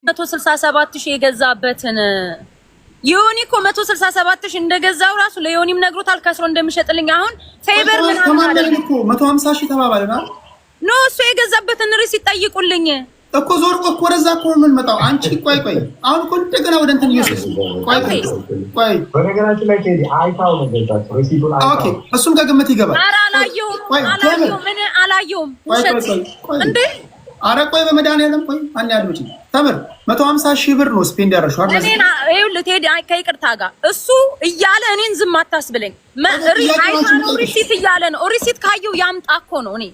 167 ሺህ የገዛበትን ዮኒ እኮ 167 ሺህ እንደገዛው ራሱ ለዮኒም ነግሮታል ከስሮ እንደሚሸጥልኝ አሁን ፌቨር ምን ማለት ነው እኮ 150 ሺህ ተባባለና ኖ እሱ የገዛበትን ሪስ ይጠይቁልኝ እኮ ዞር እኮ ወደዛ እኮ ምን መጣው አንቺ ቆይ አሁን እኮ እንደገና ወደ እንትን ይወስድ ቆይ በነገራችን ላይ ኬዲ አይታው ነው ገዛው ሪሲቱን አይታው ኦኬ እሱም ከግምት ይገባል ኧረ አላየሁም ምን አላየሁም ውሸት እንዴ አረ ቆይ በመድኃኒዓለም ቆይ አንድ ያድምጪ ተምር 150 ሺህ ብር ነው ስፔንድ ያደረሽው አይደል? እኔና ይኸውልህ ቴዲ ከይቅርታ ጋር እሱ እያለ እኔን ዝም አታስብለኝ። ሪሲት እያለ ነው ሪሲት ካየው ያምጣ እኮ ነው። እኔ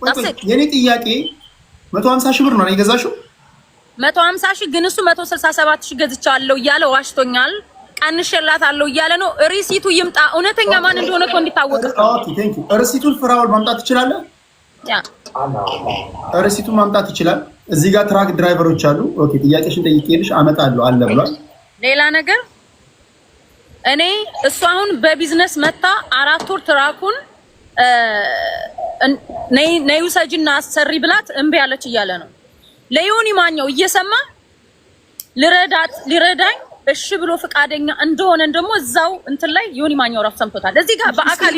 የኔ ጥያቄ 150 ሺህ ብር ነው የገዛሽው? 150 ሺህ ግን እሱ 167 ሺህ ገዝቻለሁ እያለ ዋሽቶኛል። ቀንሼላታለሁ እያለ ነው። ሪሲቱ ይምጣ። እውነተኛ ማን እንደሆነ እኮ እንዲታወቅ። ኦኬ ቴንክ ዩ። ሪሲቱን ፍራውል ማምጣት ትችላለህ? ያ ሪሲቱን ማምጣት ይችላል። እዚህ ጋር ትራክ ድራይቨሮች አሉ። ኦኬ ጥያቄሽን ጠይቄልሽ አመጣለሁ አለ ብሏል። ሌላ ነገር እኔ እሱ አሁን በቢዝነስ መታ 4 ወር ትራኩን ነይ ውሰጂና አሰሪ ብላት እምቢ አለች እያለ ነው። ለዮኒ ማኛው እየሰማ ሊረዳኝ እሺ ብሎ ፈቃደኛ እንደሆነ ደግሞ እዛው እንትን ላይ ዮኒ ማኛው ራሱ ሰምቶታል። እዚህ ጋር በአካል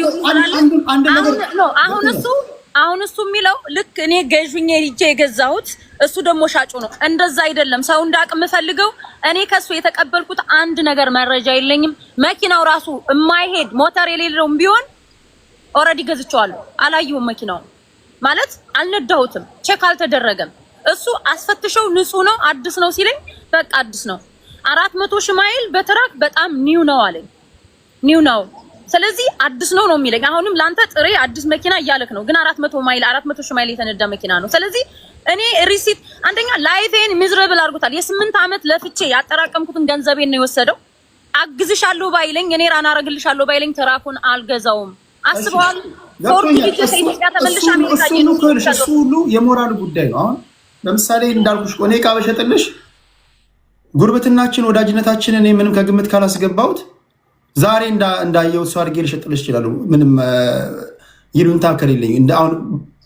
አሁን እሱ የሚለው ልክ እኔ ገዥኝ ሄጄ የገዛሁት እሱ ደግሞ ሻጩ ነው። እንደዛ አይደለም። ሰው እንዳቅም ፈልገው እኔ ከሱ የተቀበልኩት አንድ ነገር መረጃ የለኝም። መኪናው ራሱ የማይሄድ ሞተር የሌለውም ቢሆን ኦሬዲ ገዝቼዋለሁ። አላየሁም መኪናው ማለት አልነዳሁትም፣ ቼክ አልተደረገም። እሱ አስፈትሸው ንጹህ ነው አዲስ ነው ሲለኝ በቃ አዲስ ነው። 400 ሺህ ማይል በትራክ በጣም ኒው ነው አለኝ። ኒው ነው ስለዚህ አዲስ ነው የሚለኝ። አሁንም ላንተ ጥሬ አዲስ መኪና እያለክ ነው፣ ግን 400 ሺህ ማይል የተነዳ መኪና ነው። ስለዚህ እኔ ሪሲት አንደኛ ላይፌን ሚዝረብል አድርጎታል። የ8 ዓመት ለፍቼ ያጠራቀምኩትን ገንዘቤን ነው የወሰደው። አግዝሻለሁ ባይለኝ እኔ ራና አረግልሻለሁ ባይለኝ ትራኩን አልገዛውም። አስበዋል ፎርድ ኢትዮጵያ ተመልሻ እሱ ሁሉ የሞራል ጉዳይ ነው። አሁን ለምሳሌ እንዳልኩሽ እኔ ዕቃ በሸጥልሽ ጉርብትናችን ወዳጅነታችን እኔ ምንም ከግምት ካላስገባሁት ዛሬ እንዳየው ሰው አድርጌ ልሸጥልሽ ይችላል። ምንም ይሉንታ ከሌለኝ አሁን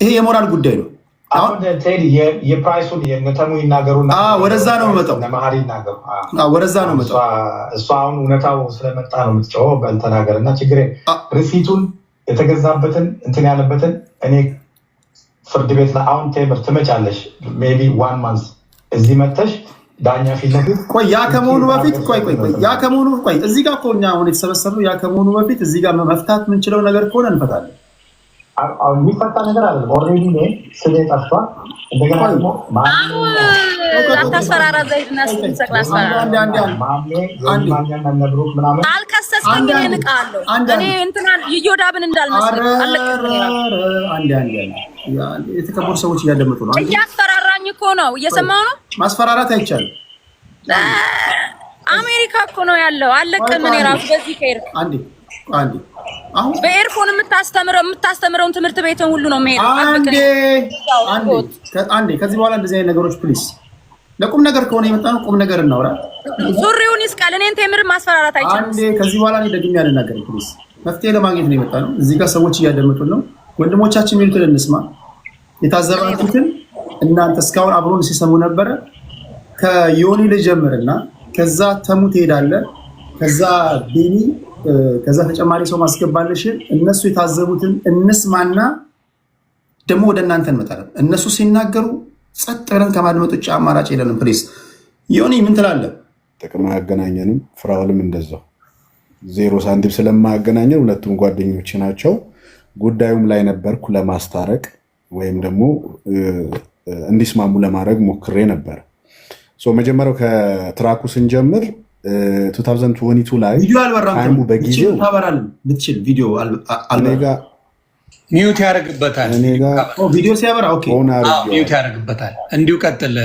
ይሄ የሞራል ጉዳይ ነው። አሁን ቴዲ የፕራይሱን የነተሙ ይናገሩና ወደዛ ነው መጣው ለማህሪ ይናገሩ። ወደዛ ነው መጣው። እሷ አሁን እውነታው ስለመጣ ነው የምትጨው። በልተናገርና ችግር ሪሲቱን የተገዛበትን እንትን ያለበትን እኔ ፍርድ ቤት ላይ አሁን ቴምር ትመጫለሽ። ሜቢ 1 ማንስ እዚህ መተሽ ዳኛ ፊት ለፊት ቆይ ያ ከመሆኑ በፊት ያ ከመሆኑ እዚህ ጋር እኮ እኛ አሁን የተሰበሰብነው ያ ከመሆኑ በፊት እዚህ ጋር መፍታት የምንችለው ነገር ከሆነ እንፈታለን። የሚፈታ ነገር አለ። ኦልሬዲ ነው ስለ ጠፍቷል። እንደገና ደግሞ አታስፈራራ ዘይድና ስንሰቅላ አስፈራራ አልከሰስኩኝ እንቃለሁ እኔ እንትና ይዮዳብን እንዳልመስል አለቀኝ። የተከበሩ ሰዎች እያደመጡ ነው። እያስፈራራኝ እኮ ነው። እየሰማሁ ነው። ማስፈራራት አይቻልም። አሜሪካ እኮ ነው ያለው። አለቀም። እኔ ራሱ በዚህ ከሄድክ አንዴ አሁን በኤርፎን የምታስተምረውን ትምህርት ቤትን ሁሉ ነው የሚሄደው። አንዴ ከዚህ በኋላ እንደዚህ አይነት ነገሮች ፕሊስ፣ ለቁም ነገር ከሆነ የመጣነው ቁም ነገር እናውራ። ሱሪውን ይስቃል። እኔን ቴምር ማስፈራራት አይቻልም። አንዴ ከዚህ በኋላ እኔ ደግሜ ያልናገርም ፕሊስ። መፍትሄ ለማግኘት ነው የመጣነው። እዚህ ጋር ሰዎች እያደመጡን ነው። ወንድሞቻችን የሚሉትን እንስማ። የታዘባችሁትን እናንተ እስካሁን አብሮን ሲሰሙ ነበረ። ከዮኒ ልጀምርና ከዛ ተሙ ትሄዳለህ፣ ከዛ ቤኒ፣ ከዛ ተጨማሪ ሰው ማስገባለሽን እነሱ የታዘቡትን እንስማና ደግሞ ወደ እናንተ እንመጣለን። እነሱ ሲናገሩ ጸጥ ብለን ከማድመጥ ውጭ አማራጭ የለንም። ፕሊስ ዮኒ ምን ትላለህ? ጥቅም አያገናኘንም። ፍራውልም እንደዛው 0 ሳንቲም ስለማያገናኘን ሁለቱም ጓደኞች ናቸው። ጉዳዩም ላይ ነበርኩ ለማስታረቅ ወይም ደግሞ እንዲስማሙ ለማድረግ ሞክሬ ነበር። መጀመሪያው ከትራኩ ስንጀምር 2022 ላይ ቪዲዮ አልበራም። በጊዜው ታበራል ብትችል ቪዲዮ አልበራ ሚዩት ያደርግበታል። ቪዲዮ ሲያበራ ኦኬ ሚዩት ያደርግበታል። እንዲሁ ቀጥል።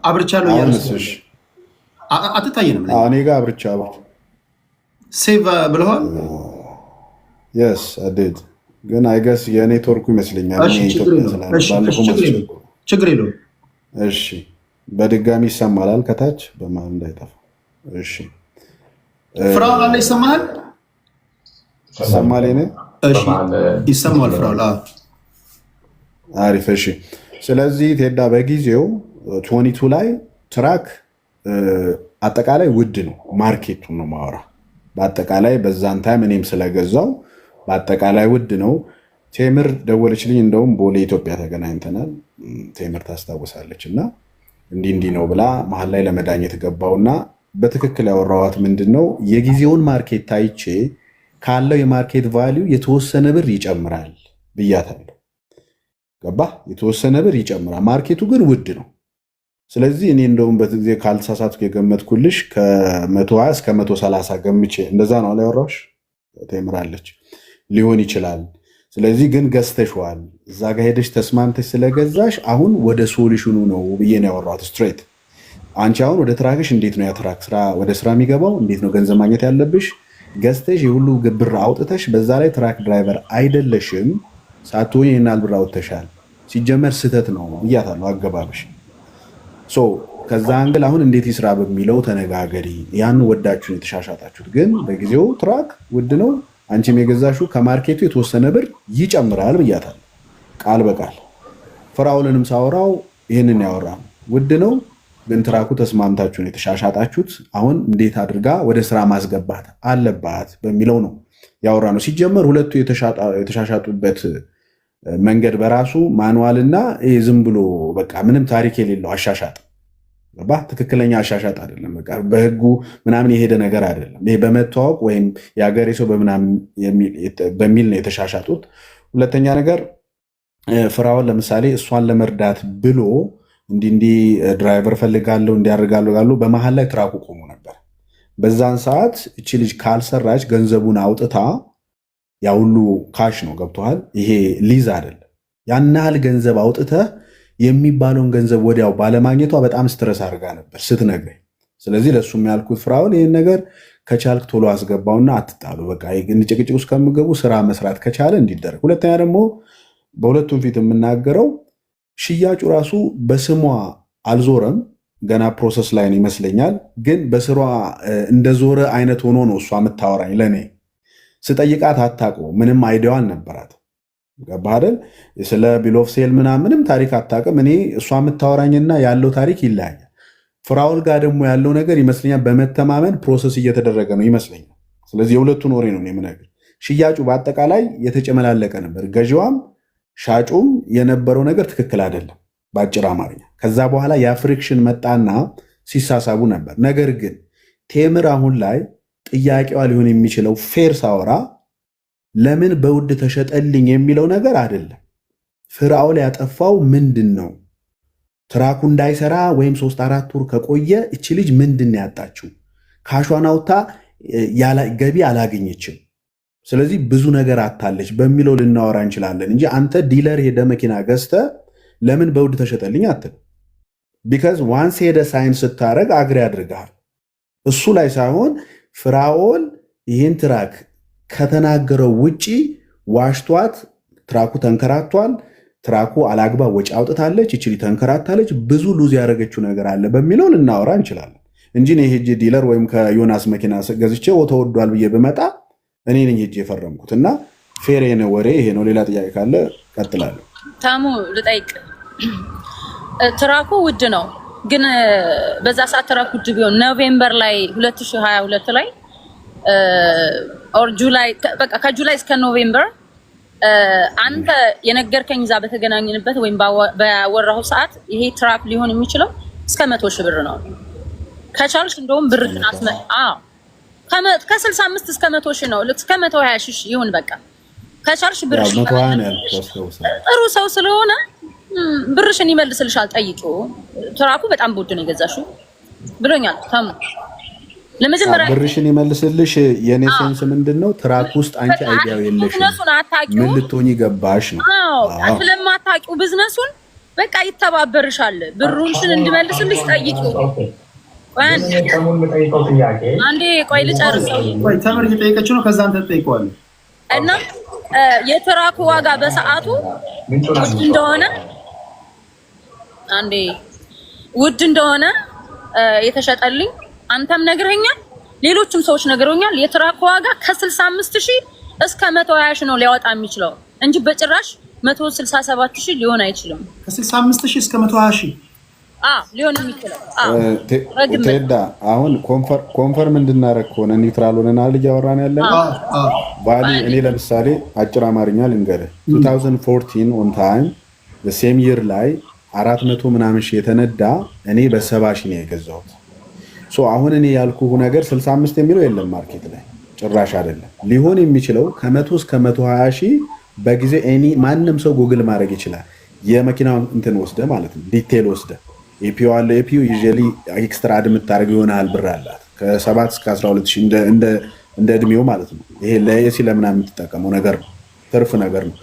አብርቻለሁ እያለሽ አትታየንም። እኔ ጋር አብርቻለሁ። ሴቭ ብለዋል። የስ አዴድ ግን አይገስ የኔትወርኩ ይመስለኛል። ችግር የለውም። እሺ በድጋሚ ይሰማላል ከታች በማን እንዳይጠፋ። እሺ ፍራውል አለ ይሰማል። ይሰማል። እሺ ይሰማል ፍራውል። አሪፍ። እሺ ስለዚህ ቴዳ በጊዜው 22 ላይ ትራክ አጠቃላይ ውድ ነው። ማርኬቱን ነው ማወራ። በአጠቃላይ በዛን ታይም እኔም ስለገዛው በአጠቃላይ ውድ ነው። ቴምር ደወለችልኝ። እንደውም ቦሌ ኢትዮጵያ ተገናኝተናል። ቴምር ታስታውሳለች። እና እንዲህ ነው ብላ መሀል ላይ ለመዳኘት ገባውና በትክክል ያወራኋት ምንድነው የጊዜውን ማርኬት ታይቼ ካለው የማርኬት ቫልዩ የተወሰነ ብር ይጨምራል ብያታለሁ። ገባ? የተወሰነ ብር ይጨምራል። ማርኬቱ ግን ውድ ነው። ስለዚህ እኔ እንደውም በጊዜ ካልተሳሳትኩ የገመትኩልሽ ከ120 እስከ 130 ገምቼ እንደዛ ነው አላወራሁሽ? ቴምራለች ሊሆን ይችላል። ስለዚህ ግን ገዝተሽዋል። እዛ ጋር ሄደሽ ተስማምተሽ ስለገዛሽ አሁን ወደ ሶሉሽኑ ነው ብዬ ነው ያወራሁት ስትሬት። አንቺ አሁን ወደ ትራክሽ እንዴት ነው ያትራክ ስራ ወደ ስራ የሚገባው? እንዴት ነው ገንዘብ ማግኘት ያለብሽ? ገዝተሽ የሁሉ ብር አውጥተሽ በዛ ላይ ትራክ ድራይቨር አይደለሽም። ሳትሆኝ ይህናል ብር አውጥተሻል። ሲጀመር ስህተት ነው ብያታለሁ አገባብሽ። ከዛ አንግል አሁን እንዴት ይስራ በሚለው ተነጋገሪ። ያን ወዳችሁን የተሻሻጣችሁት ግን በጊዜው ትራክ ውድ ነው። አንቺም የገዛሽው ከማርኬቱ የተወሰነ ብር ይጨምራል ብያታለሁ ቃል በቃል። ፍራውልንም ሳወራው ይህንን ያወራ ውድ ነው ግን ትራኩ ተስማምታችሁን የተሻሻጣችሁት አሁን እንዴት አድርጋ ወደ ስራ ማስገባት አለባት በሚለው ነው ያወራ ነው። ሲጀመር ሁለቱ የተሻሻጡበት መንገድ በራሱ ማኑዋልና ዝም ብሎ በቃ ምንም ታሪክ የሌለው አሻሻጥ ትክክለኛ አሻሻጥ አይደለም። በቃ በህጉ ምናምን የሄደ ነገር አይደለም። ይሄ በመተዋወቅ ወይም የሀገሬ ሰው በምናምን በሚል ነው የተሻሻጡት። ሁለተኛ ነገር ፍራውን ለምሳሌ እሷን ለመርዳት ብሎ እንዲህ ድራይቨር ፈልጋለሁ እንዲያደርጋለሁ በመሀል ላይ ትራኩ ቆሞ ነበር። በዛን ሰዓት እቺ ልጅ ካልሰራች ገንዘቡን አውጥታ ያ ሁሉ ካሽ ነው ገብቶሃል። ይሄ ሊዝ አይደለም። ያን ያህል ገንዘብ አውጥተህ የሚባለውን ገንዘብ ወዲያው ባለማግኘቷ በጣም ስትረስ አድርጋ ነበር ስትነግረኝ። ስለዚህ ለእሱም ያልኩት ፍራውን ይህን ነገር ከቻልክ ቶሎ አስገባውና አትጣሉ። በቃ ጭቅጭቅ ውስጥ ከምገቡ ስራ መስራት ከቻለ እንዲደረግ። ሁለተኛ ደግሞ በሁለቱም ፊት የምናገረው ሽያጩ ራሱ በስሟ አልዞረም፣ ገና ፕሮሰስ ላይ ነው ይመስለኛል። ግን በስሯ እንደዞረ አይነት ሆኖ ነው እሷ የምታወራኝ። ለእኔ ስጠይቃት አታውቀው፣ ምንም አይዲያው አልነበራት። ገባህ አይደል? ስለ ቢል ኦፍ ሴል ምንም ታሪክ አታውቅም። እኔ እሷ የምታወራኝና ያለው ታሪክ ይለያያል። ፍራውል ጋር ደግሞ ያለው ነገር ይመስለኛል በመተማመን ፕሮሰስ እየተደረገ ነው ይመስለኛል። ስለዚህ የሁለቱን ወሬ ነው የምነግርህ። ሽያጩ በአጠቃላይ የተጨመላለቀ ነበር። ገዢዋም ሻጩም የነበረው ነገር ትክክል አይደለም በአጭር አማርኛ። ከዛ በኋላ ያ ፍሪክሽን መጣና ሲሳሳቡ ነበር። ነገር ግን ቴምር አሁን ላይ ጥያቄዋ ሊሆን የሚችለው ፌር ሳወራ ለምን በውድ ተሸጠልኝ የሚለው ነገር አይደለም። ፍራውል ያጠፋው ምንድን ነው? ትራኩ እንዳይሰራ ወይም 3-4 ወር ከቆየ እቺ ልጅ ምንድን ያጣችው? ካሿን አውጥታ ገቢ አላገኘችም። ስለዚህ ብዙ ነገር አታለች በሚለው ልናወራ እንችላለን እንጂ አንተ ዲለር ሄደ መኪና ገዝተ ለምን በውድ ተሸጠልኝ አትል። ቢካዝ ዋንስ ሄደ ሳይን ስታረግ አግሪ አድርገሃል። እሱ ላይ ሳይሆን ፍራውል ይህን ትራክ ከተናገረው ውጪ ዋሽቷት ትራኩ ተንከራቷል። ትራኩ አላግባብ ወጪ አውጥታለች። ይችሊ ተንከራታለች። ብዙ ሉዝ ያደረገችው ነገር አለ በሚለው ልናወራ እንችላለን እንጂ እኔ ሄጄ ዲለር ወይም ከዮናስ መኪና ገዝቼ ተወዷል ብዬ ብመጣ እኔ ነኝ ሄጄ የፈረምኩት እና ፌር የሆነ ወሬ ይሄ ነው። ሌላ ጥያቄ ካለ ቀጥላለሁ። ታሙ ልጠይቅ። ትራኩ ውድ ነው ግን በዛ ሰዓት ትራኩ ውድ ቢሆን ኖቬምበር ላይ 2022 ላይ ኦር ጁላይ በቃ ከጁላይ እስከ ኖቬምበር አንተ የነገርከኝ እዛ በተገናኘንበት ወይም ባወራሁ ሰዓት ይሄ ትራክ ሊሆን የሚችለው እስከ 100,000 ብር ነው። ከቻልሽ እንደውም ብር ከ65 እስከ 100,000 ነው። እስከ 120,000 ይሁን በቃ ከቻልሽ ብርሽ ጥሩ ሰው ስለሆነ ብርሽን ይመልስልሻል። ጠይቂው። ትራኩ በጣም ውድ ነው የገዛሽው ብሎኛል ታሙ። ለመጀመሪያ ብርሽን ይመልስልሽ። የኔ ሴንስ ምንድነው? ትራክ ውስጥ አንቺ አይዲያው የለሽም። ምን ልትሆኚ ገባሽ ነው? አዎ ስለማታውቂው ቢዝነሱን በቃ ይተባበርሻል። ብሩንሽን እንድመልስልሽ ጠይቂው። አንዴ ቆይ ልጨርሰው። ቆይ ተምር እየጠየቀችው ነው። ከዛ አንተ ትጠይቀዋለህ። እና የትራኩ ዋጋ በሰዓቱ ውድ እንደሆነ አንዴ ውድ እንደሆነ የተሸጠልኝ አንተም ነግረኛል፣ ሌሎችም ሰዎች ነግረውኛል። የትራክ ዋጋ ከ65,000 እስከ 120,000 ነው ሊያወጣ የሚችለው እንጂ በጭራሽ 167,000 ሊሆን አይችልም። ከ65,000 እስከ 120,000 ሊሆን የሚችለው ቴዳ አሁን ኮንፈርም እንድናረግ ከሆነ ኒውትራል ሆነናል እያወራን ያለን ባሊ እኔ ለምሳሌ አጭር አማርኛ ልንገርህ 2014 ኦን ታይም በሴም ይር ላይ 400 ምናምን ሺህ የተነዳ እኔ በ70 ሺህ ነው የገዛሁት። አሁን እኔ ያልኩህ ነገር 65 የሚለው የለም ማርኬት ላይ ጭራሽ አይደለም። ሊሆን የሚችለው ከ100 እስከ 120 ሺህ በጊዜ ማንም ሰው ጉግል ማድረግ ይችላል። የመኪናውን እንትን ወስደ ማለት ነው ዲቴል ወስደ ኤፒዩ አለ ኤፒዩ ዩዥዋሊ ኤክስትራ አድ የምታደርገው ይሆናል ብር አላት ከ7 እስከ 12 ሺህ እንደ እድሜው ማለት ነው። ይሄ ለኤሲ ለምናምን የምትጠቀመው ነገር ነው ትርፍ ነገር ነው።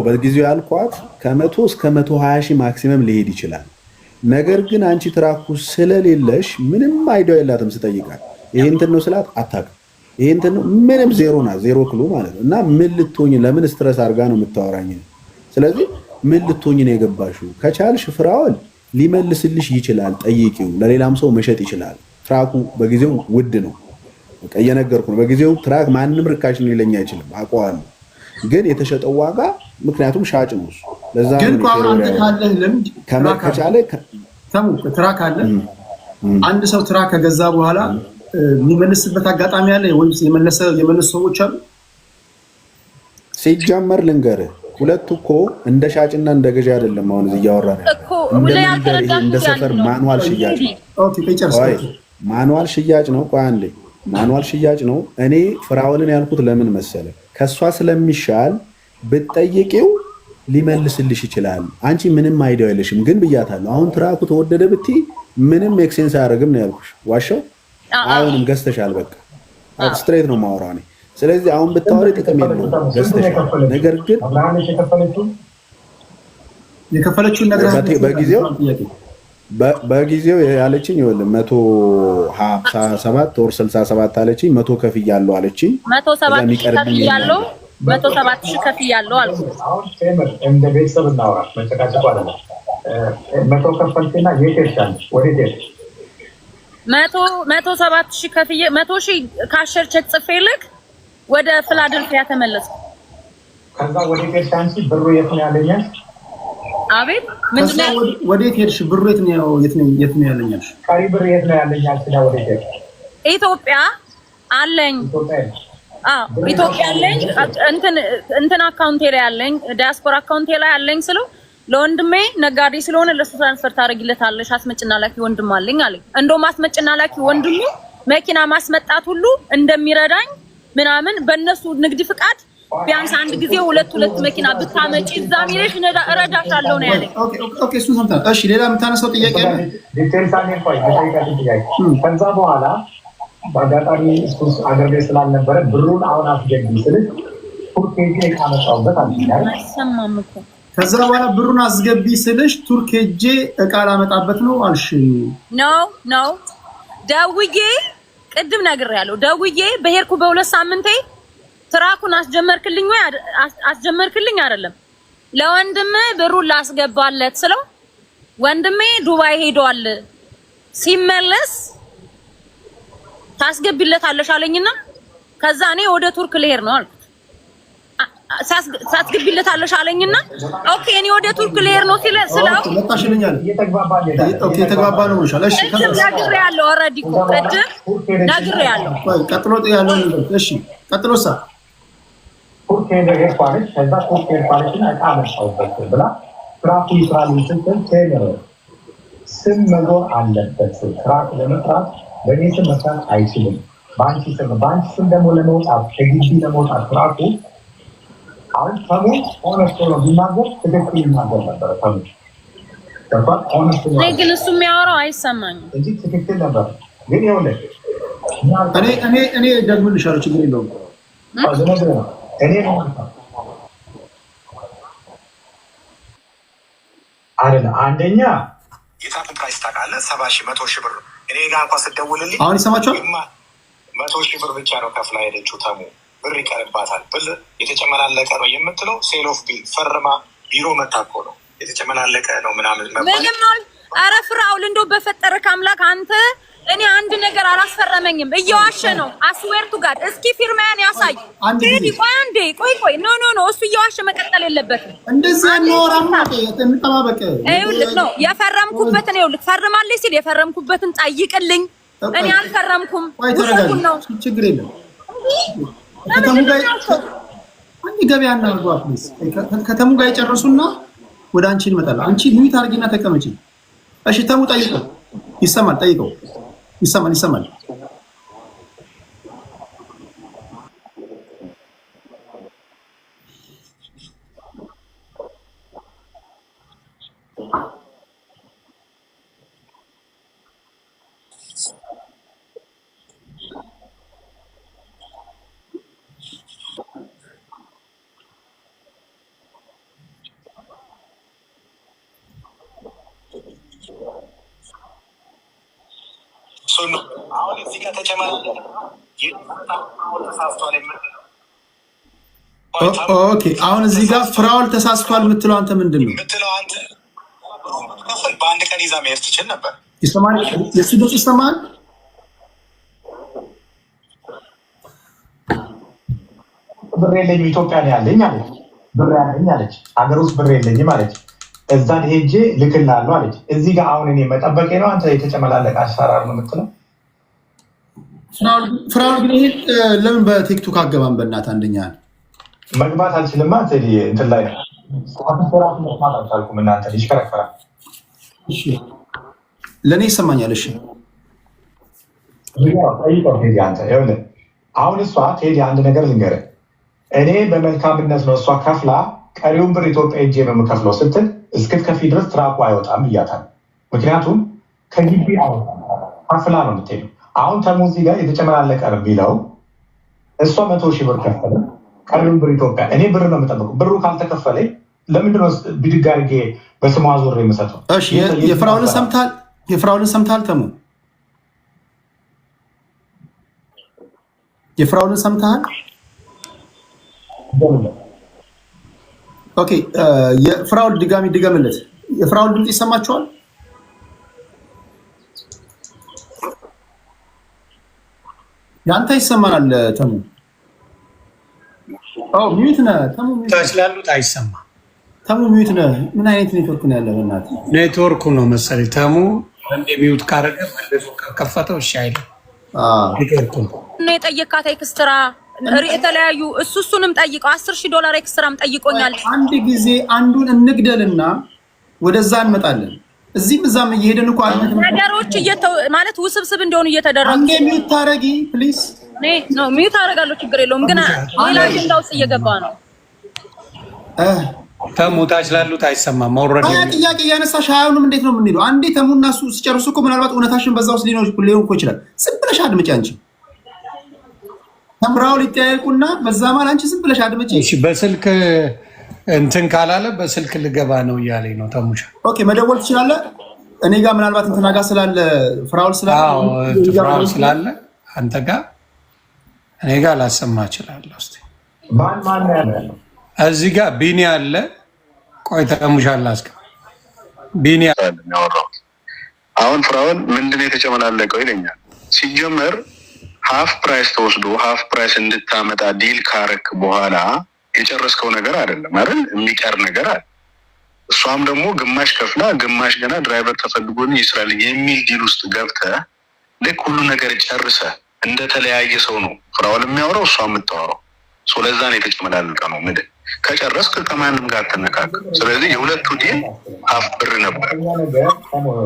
በጊዜው ያልኳት ከ100 እስከ 120 ሺህ ማክሲመም ሊሄድ ይችላል። ነገር ግን አንቺ ትራኩ ስለሌለሽ ምንም አይዲያ የላትም ስጠይቃት ይሄ እንትን ነው ስላት አታውቅም። ይሄ እንትን ነው ምንም ዜሮ ክሉ ማለት ነው። እና ምን ልትሆኝ ለምን ስትረስ አድርጋ ነው የምታወራኝ? ስለዚህ ምን ልትሆኝ ነው የገባሽው? ከቻልሽ ፍራውል ሊመልስልሽ ይችላል። ጠይቂው። ለሌላም ሰው መሸጥ ይችላል። ትራኩ በጊዜው ውድ ነው። በቃ እየነገርኩ ነው። በጊዜው ትራክ ማንም ርካሽ ነው ሊለኝ አይችልም። አውቀዋለሁ። ግን የተሸጠው ዋጋ ምክንያቱም ሻጭ ነው እሱ። ለዛ ግን አንተ ካለህ ልምድ ከቻለ ትራክ አለ አንድ ሰው ትራክ ከገዛ በኋላ የሚመልስበት አጋጣሚ አለ ወይስ የመለሱ ሰዎች አሉ? ሲጀመር ልንገርህ ሁለቱ እኮ እንደ ሻጭና እንደ ገዢ አይደለም። አሁን እዚህ እያወራን እንደ ሰፈር ማኑዋል ሽያጭ ማኑዋል ሽያጭ ነው። ቆይ አንዴ ማኑዋል ሽያጭ ነው። እኔ ፍራውልን ያልኩት ለምን መሰለ ከሷ ስለሚሻል ብትጠይቂው ሊመልስልሽ ይችላል። አንቺ ምንም አይዲያ የለሽም። ግን ብያታለሁ አሁን ትራኩ ተወደደ ብትይ ምንም ኤክሴንስ አያደርግም ነው ያልኩሽ። ዋሻው አሁንም ገዝተሻል። በቃ ስትሬት ነው የማወራው እኔ። ስለዚህ አሁን ብታወሪ ጥቅም የለውም ገዝተሻል። ነገር ግን የከፈለችውን ነገር በጊዜው ያለችኝ ይኸውልህ 157 ወር 67 አለችኝ። 100 ከፍያለሁ አለችኝ። 107 ሺህ ከፍያለሁ አልኩ። አሁን ቴምር እንደ ቤተሰብ እናወራ መጨቃጨቁ አይደለም። 100 ከፈልኩና የት ሄድሻለሽ? ወዴት ሄድሽ? 107 ሺህ ከፍዬ 100 ሺህ ካሸር ቼክ ጽፌልክ ወደ ፊላደልፊያ ተመለስኩ። ከዛ ወዴት ሄድሽ አንቺ? ብሩ የት ነው ያለኛል? አቤት ምንድነው? ወዴት ሄድሽ? ብሩ የት ነው ያለኛል? ቀሪ ብር የት ነው ያለኛል? ስለ ወዴት ሄድሽ? ኢትዮጵያ አለኝ። ኢትዮጵያ አለኝ። እንትን አካውንቴ ላይ አለኝ፣ ዲያስፖራ አካውንቴ ላይ አለኝ ስለው ለወንድሜ ነጋዴ ስለሆነ ለሱ ትራንስፈር ታደርጊለታለሽ አስመጭና ላኪ ወንድም አለኝ አለኝ። እንደውም አስመጭና ላኪ ወንድሙ መኪና ማስመጣት ሁሉ እንደሚረዳኝ ምናምን በእነሱ ንግድ ፍቃድ ቢያንስ አንድ ጊዜ ሁለት መኪና ብታመጪ እዛም ይለሽ እረዳሻለሁ ነው ያለኝ። ኦኬ እሱን ሰምተናል። እሺ ሌላ የምታነሳው ጥያቄ አለ? ከዛ በኋላ በአጋጣሚ እሱ አገር ቤት ስላልነበረ ብሩን አሁን አስገቢ ስልሽ ቱርክ ሄጄ ካመጣሁበት አይሰማም እኮ። ከዛ በኋላ ብሩን አስገቢ ስልሽ ቱርክ ሄጄ እቃ ላመጣበት ነው አልሽ? ነው ደውዬ ቅድም ነግሬያለሁ። ደውዬ በሄድኩ በሁለት ሳምንቴ ትራኩን አስጀመርክልኝ ወይ አስጀመርክልኝ አይደለም ለወንድም ብሩን ላስገባለት ስለው ወንድሜ ዱባይ ሄዷል ሲመለስ ታስገቢለታለሽ አለኝና ከዛ እኔ ወደ ቱርክ ልሄድ ነው አልኩት። ታስገቢለታለሽ አለኝና ኦኬ እኔ ወደ ቱርክ ልሄድ ነው ስለው መጣሽልኛል። የተግባባ ነው ብለሻል። እሺ ነግሬያለሁ። ኦልሬዲ እኮ ቅድም ነግሬያለሁ። ቀጥሎ ያለው እሺ ቀጥሎሳ ቱርክ ሄደሽ ከዛ ቱርክ ሄደሽ እቃ መጣሁበት ብላ ትራክ ይስራል ስትል ቴምር ስም መኖር አለበት። ትራክ ለመስራት በእኔ ስም መስራት አይችልም። በአንቺ ስም ደግሞ ለመውጣት ከግቢ ለመውጣት ትራኩ አሁን ተሙ ሆነስቶ ነው ቢናገር ትክክል ይናገር ነበር። ተሙ ግን እሱ የሚያወራው አይሰማኝም እንጂ ትክክል ነበር። ግን ይኸውልህ እኔ ደግሞልሻለሁ ችግር የለውም። እኔ አይደለም አንደኛ የታፕ ፕራይስ ታውቃለህ? 70 ሺህ 100 ሺህ ብር እኔ ጋር እንኳን ስትደውልልኝ አሁን ይሰማችኋል። 100 ሺህ ብር ብቻ ነው ከፍላ ሄደችው። ተሙ ብር ይቀርባታል ብል የተጨመላለቀ ነው የምትለው ሴል ኦፍ ቢል ፈርማ ቢሮ መታ እኮ ነው የተጨመላለቀ ነው ምናምን ምንም። ኧረ ፍራውል እንደው በፈጠረክ አምላክ አንተ እኔ አንድ ነገር አላስፈረመኝም። እየዋሸ ነው። አስዌርቱ ጋር እስኪ ፊርማያን ያሳይ። ቆይ ኖ እሱ እየዋሸ መቀጠል የለበትም። እንደዚህ ነው ራማቴ ተንጠባበቀ ነው የፈረምኩበትን ይኸውልህ፣ ፈርማለች ሲል የፈረምኩበትን ጠይቅልኝ። እኔ አልፈረምኩም። ውሸቱን ነው። ችግር የለም። አንቺ ገበያ እናርጓ ፕሊዝ። ከተሙ ጋር ይጨርሱና ወደ አንቺ እንመጣለን። አንቺ ሊሚት አድርጊና ተቀመጪ። እሺ ተሙ ጠይቀው። ይሰማል። ጠይቀው። ይሰማል። አሁን እዚህ ጋር ኦኬ አሁን እዚህ ጋር ፍራውል ተሳስቷል የምትለው አንተ ምንድን ነው የምትለው? አንተ በአንድ ቀን ይዛ መሄድ ትችል ነበር። ይሰማል? የሱ ድምፅ ይሰማል? ብር የለኝም ኢትዮጵያ ነው ያለኝ አለች። ብር ያለኝ አለች። ሀገር ውስጥ ብር የለኝም አለች። እዛን ሄጄ ልክላለሁ አለች። እዚህ ጋር አሁን እኔ መጠበቄ ነው አንተ የተጨመላለቀ አሰራር ነው የምትለው? ፍራውል ግን ይሄ ለምን በቲክቶክ አገባም? በእናትህ አንደኛ መግባት አልችልማ። እንትን ላይ መስማት አልቻልኩም። እናንተ ይሽከረከራል። ለእኔ ይሰማኛል። እሺ ቴዲ አንተ ይኸውልህ፣ አሁን እሷ ቴዲ አንድ ነገር ልንገርህ፣ እኔ በመልካምነት ነው እሷ ከፍላ ቀሪውን ብር ኢትዮጵያ ሄጄ ነው የምከፍለው ስትል እስክትከፊ ድረስ ትራኩ አይወጣም ብያታል። ምክንያቱም ከግቢ ከፍላ ነው የምትሄደው። አሁን ተሙ እዚህ ጋር የተጨመላለቀ ነው የሚለው እሷ 100,000 ብር ከፈለ ቀሪውን ብር ኢትዮጵያ። እኔ ብር ነው የምጠብቀው። ብሩ ካልተከፈለኝ ለምንድነው ብድግ አድርጌ በስሟ ዞር የምሰጠው? እሺ የፍራውልን ሰምታል? ተሙ የፍራውልን ሰምታል? ኦኬ የፍራውል ድገምለት። የፍራውል ድምፅ ይሰማችኋል? ያንተ ይሰማናል ተሙ? ሚዩት ነህ ተሙ። ስላሉት አይሰማ። ተሙ ሚዩት ነህ። ምን አይነት ኔትወርክ ነው ያለው? በእናትህ ኔትወርኩ ነው መሰለኝ። ተሙ እንደ ሚዩት ካረገ መልሶ ከከፈተው እሺ አይልም። ኔትወርኩ ነው የጠየካት ኤክስትራ የተለያዩ እሱንም ጠይቀው $10,000 ኤክስትራም ጠይቆኛል። አንድ ጊዜ አንዱን እንግደልና ወደዛ እንመጣለን። እዚህም እዛም እየሄድን እኮ ነገሮች ማለት ውስብስብ እንደሆኑ እየተደረጉ አንዴ ሚዩት ታረጊ ፕሊዝ። ነው ሚዩት አደርጋለሁ፣ ችግር የለውም። ግን ሌላ አጀንዳ ውስጥ እየገባ ነው። ተሙታች ላሉት አይሰማም። ማውረድ ጥያቄ እያነሳሽ ሀያውንም እንዴት ነው የምንሄደው? አንዴ ተሙና እሱ ሲጨርሱ እኮ ምናልባት እውነታሽን በዛ ውስጥ ሊሆን እኮ ይችላል። ዝም ብለሽ አድምጪ አንቺ። ተምራው ሊጠያየቁና በዛ ማለት አንቺ ዝም ብለሽ አድምጪ። እሺ በስልክ እንትን ካላለ በስልክ ልገባ ነው እያለኝ ነው ተሙሻ። ኦኬ መደወል ትችላለህ። እኔ ጋር ምናልባት እንትና ጋር ስላለ ፍራውል ስላለ አንተ ጋር እኔ ጋር ላሰማ እችላለሁ። እስኪ ማን ያለው እዚህ ጋር ቢኒ አለ። ቆይ ተሙሻ ላስገባ። ቢኒ ያወራው አሁን ፍራውል ምንድን ነው የተጨመላለቀው ይለኛል። ሲጀመር ሀፍ ፕራይስ ተወስዶ ሀፍ ፕራይስ እንድታመጣ ዲል ካረክ በኋላ የጨረስከው ነገር አይደለም አይደል? የሚቀር ነገር አለ። እሷም ደግሞ ግማሽ ከፍላ ግማሽ ገና ድራይቨር ተፈልጎን ይስራል የሚል ዲል ውስጥ ገብተህ ልክ ሁሉ ነገር ጨርሰ እንደተለያየ ሰው ነው ፍራውል የሚያወራው፣ እሷ የምታወራው። ለዛ ነው የተጨመላለቀ ነው። ምንድን ከጨረስክ ከማንም ጋር ተነካክ። ስለዚህ የሁለቱ ዲል ሀፍ ብር ነበር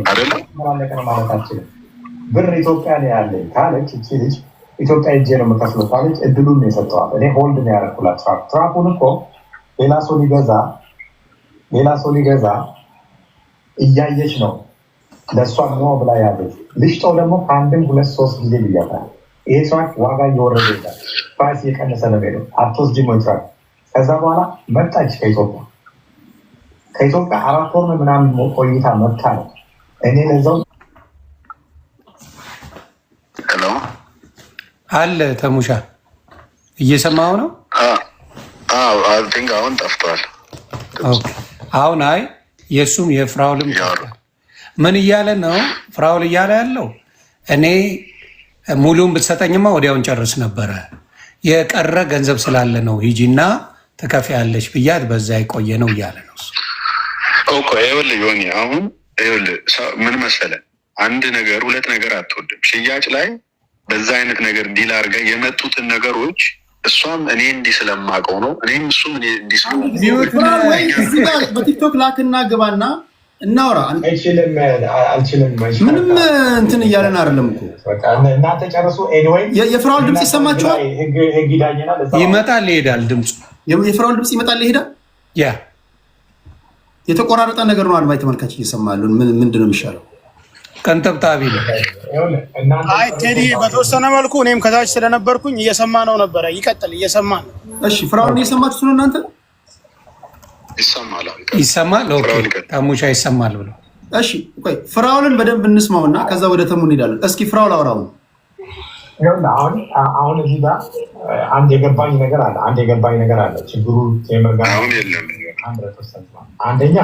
አይደለም? ብር ኢትዮጵያ ነው ያለኝ ካለች እቺ ልጅ ኢትዮጵያ ሄጄ ነው የምከፍለው ካለች እድሉን ነው የሰጠዋት። እኔ ሆልድ ነው ያደረኩላት። ትራኩን እኮ ሌላ ሰው ሊገዛ እያየች ነው ለእሷ ነው ብላ ያለች። ልሽጠው ደግሞ ከአንድም 2-3 ጊዜ ብያታል። ይሄ ትራክ ዋጋ እየወረደ ይላል፣ ፕራይስ እየቀነሰ ነው ሄደው አትወስጂም ወይ ትራክ። ከዛ በኋላ መጣች ከኢትዮጵያ 4 ወር ምናምን ቆይታ መጥታ ነው እኔ ለዛው አለ ተሙሻ እየሰማው ነው። አሁን ጠፍቷል። አሁን አይ የእሱም የፍራውልም ምን እያለ ነው? ፍራውል እያለ ያለው እኔ ሙሉውን ብትሰጠኝማ ወዲያውን ጨርስ ነበረ። የቀረ ገንዘብ ስላለ ነው ሂጂና ትከፍያለሽ ብያት በዛ የቆየ ነው እያለ ነው እኮ። ይኸውልህ ዮኒ፣ አሁን ይኸውልህ ምን መሰለህ፣ አንድ ነገር ሁለት ነገር አትወድም። ሽያጭ ላይ በዛ አይነት ነገር ዲል አድርገህ የመጡትን ነገሮች እሷም እኔ እንዲህ ስለማውቀው ነው እኔም እሱም እኔ እንዲህ ስለማውቀው በቲክቶክ ላክና ግባና እናውራ። አልችልም። ምንም እንትን እያለን አይደለም እኮ እናንተ ጨርሱ። ኤኒዌይ የፍራኦል ድምፅ ይሰማችኋል? ህግ ይዳኘናል። ይመጣል ይሄዳል። ድምፁ የፍራኦል ድምፅ ይመጣል ይሄዳል። ያ የተቆራረጠ ነገር ነው። አድማጭ ተመልካች እየሰማሉ። ምንድን ነው የሚሻለው? ቀንጠብጣቢ ነው። አይ ቴዲ፣ በተወሰነ መልኩ እኔም ከታች ስለነበርኩኝ እየሰማ ነው ነበረ። ይቀጥል፣ እየሰማ ነው። እሺ ፍራኦል እየሰማችሁ ነው እናንተ? ይሰማል። ኦኬ ታሙሻ ይሰማል ብሎ እሺ፣ ቆይ ፍራኦልን በደንብ እንስማውና ከዛ ወደ ተሙ እንሄዳለን። እስኪ ፍራኦል አውራው። አሁን እዚህ ጋር አንድ የገባኝ ነገር አለ። ችግሩ ቴምር ጋር አንደኛ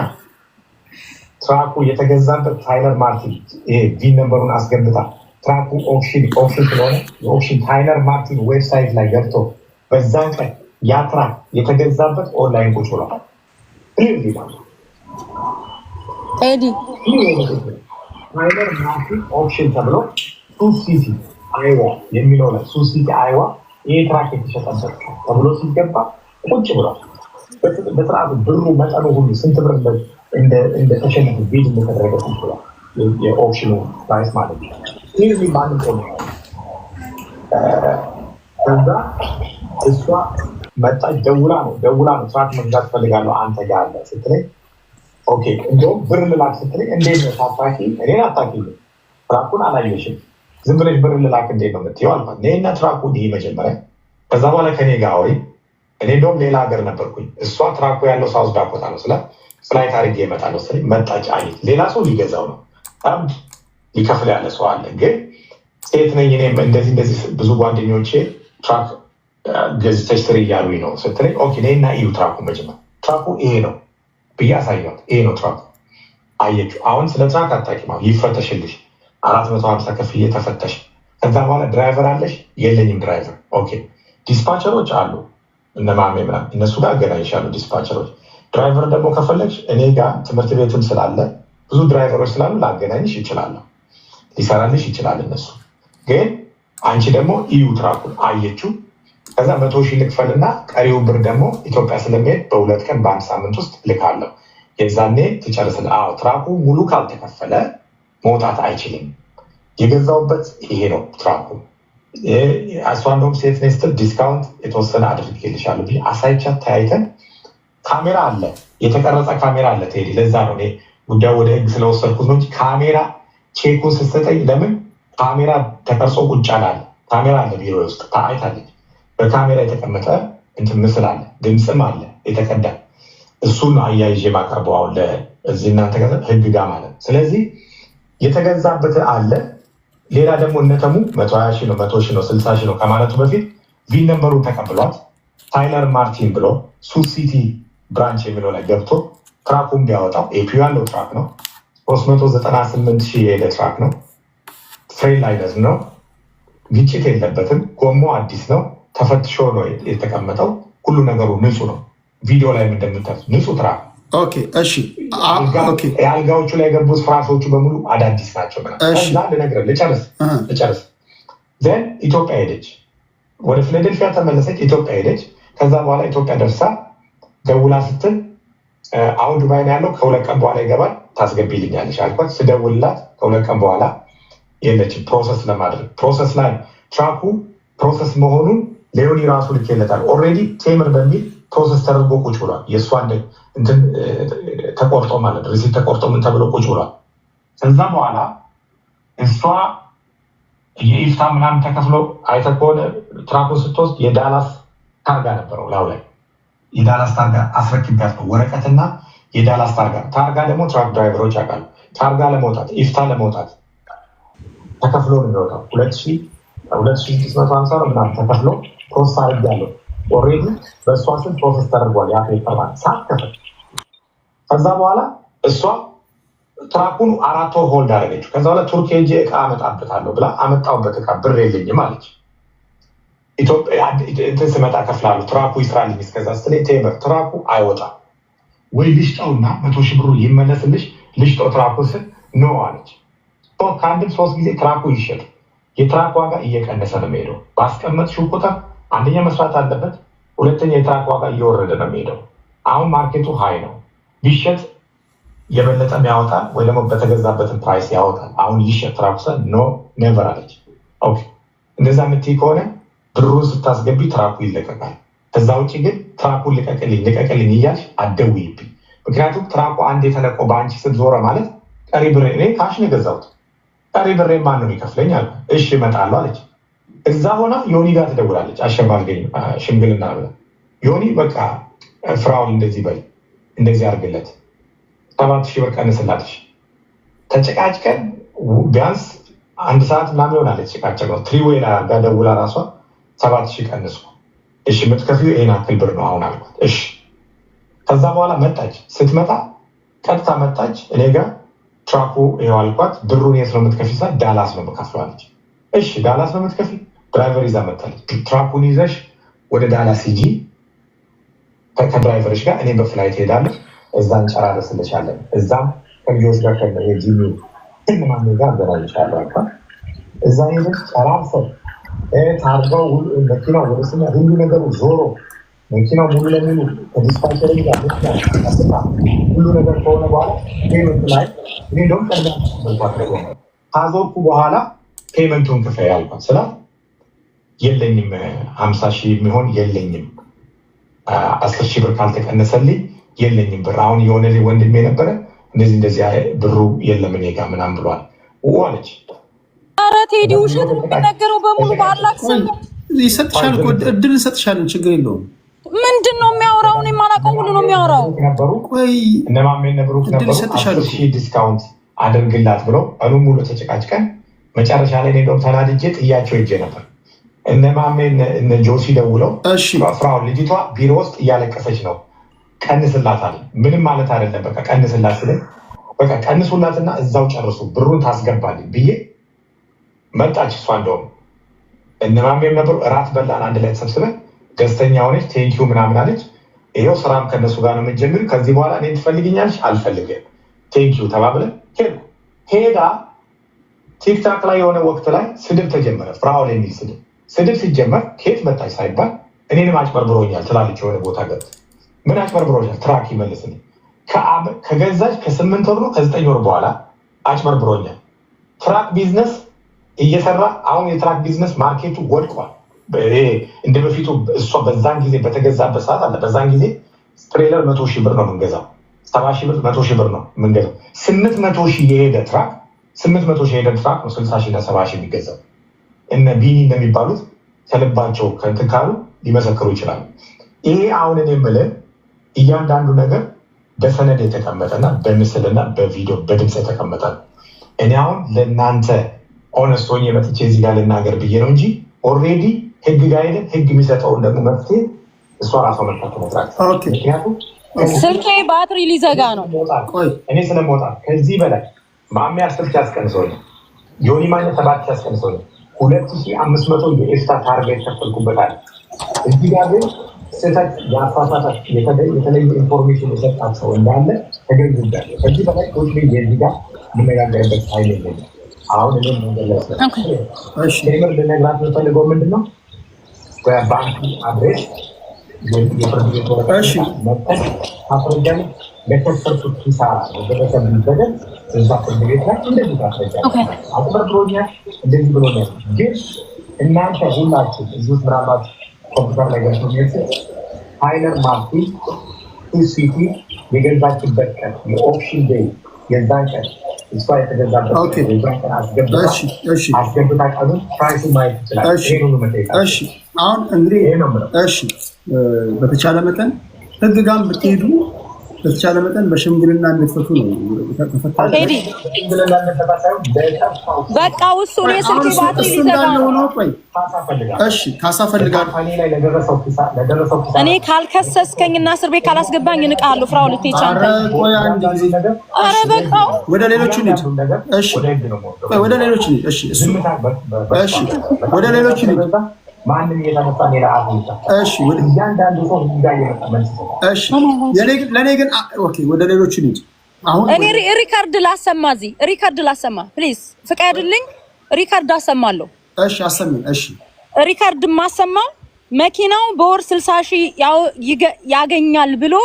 ትራኩ የተገዛበት ታይለር ማርቲን ይሄ ቪን ነምበሩን አስገብታ ትራኩ ኦፕሽን ስለሆነ የኦፕሽን ታይለር ማርቲን ዌብሳይት ላይ ገብቶ በዛን ቀን ያ ትራክ የተገዛበት ኦንላይን ቁጭ ብሏል። ኤዲ ታይለር ማርቲን ኦፕሽን ተብሎ ሱሲቲ አይዋ የሚለው ላይ ሱሲቲ አይዋ ይሄ ትራክ የተሸጠበት ተብሎ ሲገባ ቁጭ ብሏል። በስርዓቱ ብሩ መጠኑ ሁሉ ስንት ብር እንደተሸነፈ ቤት እንደተደረገ ይችላል። የኦፕሽኑ ፕራይስ ማለት ነው። ይህ ማንም ሰው ነው። ከዛ እሷ መጣች። ደውላ ነው ትራክ መግዛት ፈልጋለሁ አንተ ጋር አለ ስትለኝ፣ ኦኬ እንደውም ብር ልላክ ስትለኝ፣ እንዴት ነው ታታኪ? እኔን አታኪ፣ ትራኩን አላየሽም፣ ዝም ብለሽ ብር ልላክ እንዴት ነው የምትይው አልኳት። እኔና ትራኩን ይህ መጀመሪያ፣ ከዛ በኋላ ከኔ ጋር አውሪ። እኔ እንደውም ሌላ ሀገር ነበርኩኝ። እሷ ትራኩ ያለው ሳውዝ ዳኮታ ነው። ስለ ፍላይት አድርጌ እመጣለሁ ስለ መጣች። አይት ሌላ ሰው ሊገዛው ነው፣ አንድ ሊከፍል ያለ ሰው አለ። ግን ሴት ነኝ እኔም እንደዚህ ብዙ ጓደኞቼ ትራክ ገዝተሽ ስሪ እያሉኝ ነው ስትለኝ፣ ኦኬ እኔና እዩ ትራኩ መጀመር ትራኩ ይሄ ነው ብዬ አሳየኋት። ይሄ ነው ትራኩ አየችው። አሁን ስለ ትራክ አታውቂም፣ ይፈተሽልሽ 450 ከፍዬ ተፈተሽ። ከዛ በኋላ ድራይቨር አለሽ? የለኝም ድራይቨር። ኦኬ ዲስፓቸሮች አሉ እነማሜ ምናምን እነሱ ጋር አገናኝሻለሁ ዲስፓቸሮች። ድራይቨር ደግሞ ከፈለግሽ እኔ ጋር ትምህርት ቤትም ስላለ ብዙ ድራይቨሮች ስላሉ ላገናኝሽ ይችላለሁ፣ ሊሰራልሽ ይችላል። እነሱ ግን አንቺ ደግሞ እዩ ትራኩን አየችው። ከዛ 100,000 ልክፈልና ቀሪው ብር ደግሞ ኢትዮጵያ ስለሚሄድ በ2 ቀን በ1 ሳምንት ውስጥ ልካለሁ፣ የዛኔ ትጨርስል። አዎ ትራኩ ሙሉ ካልተከፈለ መውጣት አይችልም። የገዛውበት ይሄ ነው ትራኩ። እሷ እንደውም ሴት ነኝ ስትል ዲስካውንት የተወሰነ አድርጌልሻለሁ ብዬ አሳይቻት ተያይተን፣ ካሜራ አለ፣ የተቀረጸ ካሜራ አለ ቴዲ። ለዛ ነው እኔ ጉዳዩ ወደ ህግ ስለወሰድኩት ነው እንጂ ካሜራ ቼኩን ስትሰጠኝ ለምን ካሜራ ተቀርጾ ቁጭ አላለ። ካሜራ አለ ቢሮ ውስጥ አይታለች። በካሜራ የተቀመጠ እንትን ምስል አለ፣ ድምፅም አለ የተቀዳ። እሱን አያይዤ ማቀርበው አሁን ለዚህ እናንተ ህግ ጋር ማለት። ስለዚህ የተገዛበት አለ። ሌላ ደግሞ እነተሙ 120,000 ነው 100,000 ነው 60,000 ነው ከማለቱ በፊት ቪን ነምበሩን ተቀብሏት ታይለር ማርቲን ብሎ ሱሲቲ ብራንች የሚለው ላይ ገብቶ ትራኩን ቢያወጣው ኤፒዩ ያለው ትራክ ነው። 398,000 የሄደ ትራክ ነው። ፍሬን ላይነት ነው። ግጭት የለበትም። ጎሞ አዲስ ነው። ተፈትሾ ነው የተቀመጠው። ሁሉ ነገሩ ንጹህ ነው። ቪዲዮ ላይ እንደምታዩት ንጹህ ትራክ። ኦኬ እሺ። የአልጋዎቹ ላይ የገቡት ፍራሾቹ በሙሉ አዳዲስ ናቸው። ልነግርህ ልጨርስ። ዘን ኢትዮጵያ ሄደች፣ ወደ ፊላዴልፊያ ተመለሰች። ኢትዮጵያ ሄደች። ከዛ በኋላ ኢትዮጵያ ደርሳ ደውላ ስትል አሁን ዱባይ ነው ያለው፣ ከ2 ቀን በኋላ ይገባል ታስገቢልኛለች አልኳት። ስደውልላት ከ2 ቀን በኋላ የለችም። ፕሮሰስ ለማድረግ ፕሮሰስ ላይ ትራኩ ፕሮሰስ መሆኑን ሌዮኒ ራሱ ልኬለታል። ኦልሬዲ ቴምር በሚል ፕሮሰስ ተደርጎ ቁጭ ብሏል። የእሷ እንትን ተቆርጦ ማለት ሪሲት ተቆርጦ ምን ተብሎ ቁጭ ብሏል። ከዛ በኋላ እሷ የኢፍታ ምናምን ተከፍሎ አይተህ ከሆነ ትራኩን ስትወስድ የዳላስ ታርጋ ነበረው ላው ላይ የዳላስ ታርጋ አስረክቢያት ነው ወረቀትና የዳላስ ታርጋ ደግሞ ትራክ ድራይቨሮች ያውቃሉ። ታርጋ ለመውጣት ኢፍታ ለመውጣት ተከፍሎ ነው የሚወጣው። 2,650 ነው ምናምን ተከፍሎ ፕሮሰስ አድርጊያለሁ። ኦልሬዲ በእሷ ስም ፕሮሰስ ተደርጓል። ያ ፔፐር ማለት ሳትከፍል። ከዛ በኋላ እሷ ትራኩን 4 ወር ሆልድ አደረገችው። ከዛ በኋላ ቱርክ ሄጄ እቃ አመጣበታለሁ ብላ አመጣሁበት እቃ ብር የለኝም አለች። ኢትዮጵያ እንትን ስመጣ ከፍላለሁ ትራኩ ይስራልኝ እስከዛ ስትለኝ ቴምር ትራኩ አይወጣም ወይ ልሽጠውና 100 ሺህ ብሩ ይመለስልሽ ልሽጠው ትራኩ ስል ኖ አለች። ከአንድም 3 ጊዜ ትራኩ ይሸጥ የትራክ ዋጋ እየቀነሰ ነው የሚሄደው። ባስቀመጥሽው ቁጥር አንደኛ መስራት አለበት፣ ሁለተኛ የትራክ ዋጋ እየወረደ ነው የሚሄደው። አሁን ማርኬቱ ሀይ ነው፣ ቢሸጥ የበለጠም ያወጣል ወይ ደግሞ በተገዛበትን ፕራይስ ያወጣል። አሁን ይሸጥ ትራኩ ስል ኖ ኔቨር አለች። ኦኬ እንደዛ የምትይ ከሆነ ብሩን ስታስገቢ ትራኩ ይለቀቃል። ከዛ ውጭ ግን ትራኩን ልቀቅልኝ እያልሽ አትደውይብኝ። ምክንያቱም ትራኩ አንድ የተለቆ በአንቺ ስትዞረ ማለት ቀሪ ብሬ እኔ ካሽ ነው የገዛሁት ቀሪ ብሬ ማን ነው የሚከፍለኝ አለ። እሺ እመጣለሁ አለች። እዛ ሆና ዮኒ ጋር ትደውላለች። አሸማልገኝ ሽምግልና ብላ ዮኒ በቃ ፍራውን እንደዚህ በል እንደዚህ አድርግለት 7,000 ብር ቀንስላትሽ። ተጨቃጭቀን ቢያንስ 1 ሰዓት ምናምን ይሆናለች ጭቃጨቀው። ትሪዌይ ላይ አድርጋ ደውላ ራሷ 7,000 ቀንስኩ። እሺ የምትከፊው ይሄን አክል ብር ነው አሁን አልኳት። እሺ ከዛ በኋላ መጣች። ስትመጣ ቀጥታ መጣች እኔ ጋር ትራኩ ይኸው አልኳት። ብሩን የት ነው የምትከፊ? ዳላስ ነው የምከፍለው አለች። እሺ ዳላስ ነው የምትከፊ? ድራይቨር ይዛ መጣለች። ትራኩን ይዘሽ ወደ ዳላስ ሂጂ ከድራይቨርሽ ጋር፣ እኔ በፍላይት ሄዳለሁ፣ እዛ እንጨራረስልሻለን። እዛም ከልጆች ጋር ከጂሚ ማሜ ጋር አገናኝሻለሁ አልኳት። እዛ ሄደች ጨራርሰን ታርጋው መኪናው ወደ ስኛ ሁሉ ነገሩ ዞሮ መኪናው ሙሉ ለሙሉ ከዲስፓንሰሪ ጋር ሁሉ ነገር ከሆነ በኋላ ፔመንት ላይ እኔ እንደውም ቀድማ መልኳት ነገር ካዞርኩ በኋላ ፔመንቱን ክፈይ አልኳት። ስላት የለኝም 50 ሺህ የሚሆን የለኝም 10 ሺህ ብር ካልተቀነሰልኝ የለኝም ብር። አሁን የሆነ ወንድሜ ነበረ እንደዚህ ብሩ የለም እኔ ጋር ምናምን ብሏል አለች። ኧረ ቴዲ ውሸት የሚነገረው በሙሉ ባላክ ሰው ይሰጥሻል እኮ እድል እንሰጥሻለን፣ ችግር የለውም። ምንድን ነው የሚያወራው? እኔ የማላውቀው ሁሉ ነው የሚያወራው። ቆይ እነማሜ ነብሩክ ነበሩ 10,000 ዲስካውንት አድርግላት ብለው ቀኑን ሙሉ ተጨቃጭቀን መጨረሻ ላይ እንደውም ተናድጄ ጥያቸው ሄጄ ነበር። እነማሜ እነ ጆሲ ደውለው ፍራውን ልጅቷ ቢሮ ውስጥ እያለቀሰች ነው ቀንስላታል። ምንም ማለት አይደለም በቃ ቀንስላት ስለ በቃ ቀንሱላትና እዛው ጨርሱ ብሩን ታስገባልኝ ብዬ መጣች። እሷ እንደውም እነማሜም ነበሩ እራት በላን አንድ ላይ ተሰብስበን ደስተኛ ሆነች። ቴንኪዩ ምናምን አለች። ይሄው ስራም ከነሱ ጋር ነው የምንጀምር። ከዚህ በኋላ እኔ ትፈልግኛለች አልፈልግም ቴንኪዩ ተባብለን ሄዳ ቲክታክ ላይ የሆነ ወቅት ላይ ስድብ ተጀመረ። ፍራኦል የሚል ስድብ ሲጀመር ከየት መጣች ሳይባል እኔንም አጭበርብሮኛል ትላለች። የሆነ ቦታ ገብት ምን አጭበርብሮኛል? ትራክ ይመልስልኝ ከገዛች ከ8 ወር ነው ከ9 ወር በኋላ አጭበርብሮኛል። ትራክ ቢዝነስ እየሰራ አሁን የትራክ ቢዝነስ ማርኬቱ ወድቋል። እንደ በፊቱ እሷ በዛን ጊዜ በተገዛበት ሰዓት አለ። በዛን ጊዜ ትሬለር 100 ሺህ ብር ነው የምንገዛው፣ 70 ሺህ ብር 100 ሺህ ብር ነው የምንገዛው። 800 ሺህ የሄደ ትራክ 800 ሺህ የሄደ ትራክ ነው 60 ሺህ እና 70 ሺህ የሚገዛው። እነ ቢኒ እንደሚባሉት ከልባቸው ከእንትን ካሉ ሊመሰክሩ ይችላሉ። ይሄ አሁን እኔ የምልህ እያንዳንዱ ነገር በሰነድ የተቀመጠና በምስልና በቪዲዮ በድምፅ የተቀመጠ ነው። እኔ አሁን ለእናንተ ኦነስት ሆኜ መጥቼ እዚህ ጋር ልናገር ብዬ ነው እንጂ ኦልሬዲ ህግ ጋር ሄደን ህግ የሚሰጠውን ደግሞ መፍትሄ እሷ ራሷ መልካት መስራት። ምክንያቱም ስልኬ ባትሪ ሊዘጋ ነው እኔ ስለመውጣ ከዚህ በላይ ማሜ 10 ሺህ አስቀንሶኝ ዮኒ ማኛ 7 ሺህ አስቀንሶኝ 2,500 የኤስታ ታርጋ የተከፈልኩበታል። እዚህ ጋር ግን ስህተት የአፋሳታት የተለየ ኢንፎርሜሽን የሰጣት ሰው እንዳለ ተገኝቻለሁ። ከዚህ በላይ ቶች ላይ የዚህ ጋር የምነጋገርበት ኃይል የለኝም። አሁን እኔም መንገድ ላይ ቴምር ልነግራት የምፈልገው ምንድን ነው በባንክ አድሬስ የፍርድ ቤት ወረቀት መጠን ታስረጃል። ለከሰርኩት ኪሳራ የደረሰ ሚበደል እዛ ፍርድ ቤት ላይ እንደዚህ ታስረጃል። አጭበርብሮኛል እንደዚህ ብሎኛል። ግን እናንተ ሁላችሁ እዚህ ውስጥ ምናልባት ኮምፒውተር ላይ ገብቶ ሚሄድ ሃይለር ማርቲን ሲቲ የገዛችበት ቀን የኦፕሽን ዴይ የዛን ቀን እሷ የተገዛበት አስገብታ ቀኑን ፕራይሱ ማየት ይችላል። አሁን እንግዲህ በተቻለ መጠን ህግ ጋር ብትሄዱ በተቻለ መጠን በሽምግልና እንድትፈቱ ነው ተፈታሽ። በቃ እሱ ነው ስልኬ ባትሪ ሊዘጋ ነው። እሺ ካሳ ፈልጋለሁ። እኔ ካልከሰስከኝና እስር ቤት ካላስገባኝ እንቃለሁ። ፍራው ልትይቻንተ ቆይ አንድ ጊዜ አረ በቃ ወደ ሌሎቹ ልጅ እሺ ወደ ሌሎቹ ልጅ እሺ እሱ እሺ ወደ ሌሎቹ ልጅ ማንንም የተነሳ ሌላ አሁንታ እሺ ወደ እያንዳንዱ ሰው መልስ እሺ ለኔ ግን ኦኬ ወደ ሌሎቹ ልጅ አሁን እኔ ሪካርድ ላሰማ እዚህ ሪካርድ ላሰማ ፕሊዝ ፍቃድልኝ። ሪካርድ አሰማለሁ። እሺ አሰሚኝ። እሺ ሪካርድ ማሰማው መኪናው በወር 60,000 ያገኛል ብሎ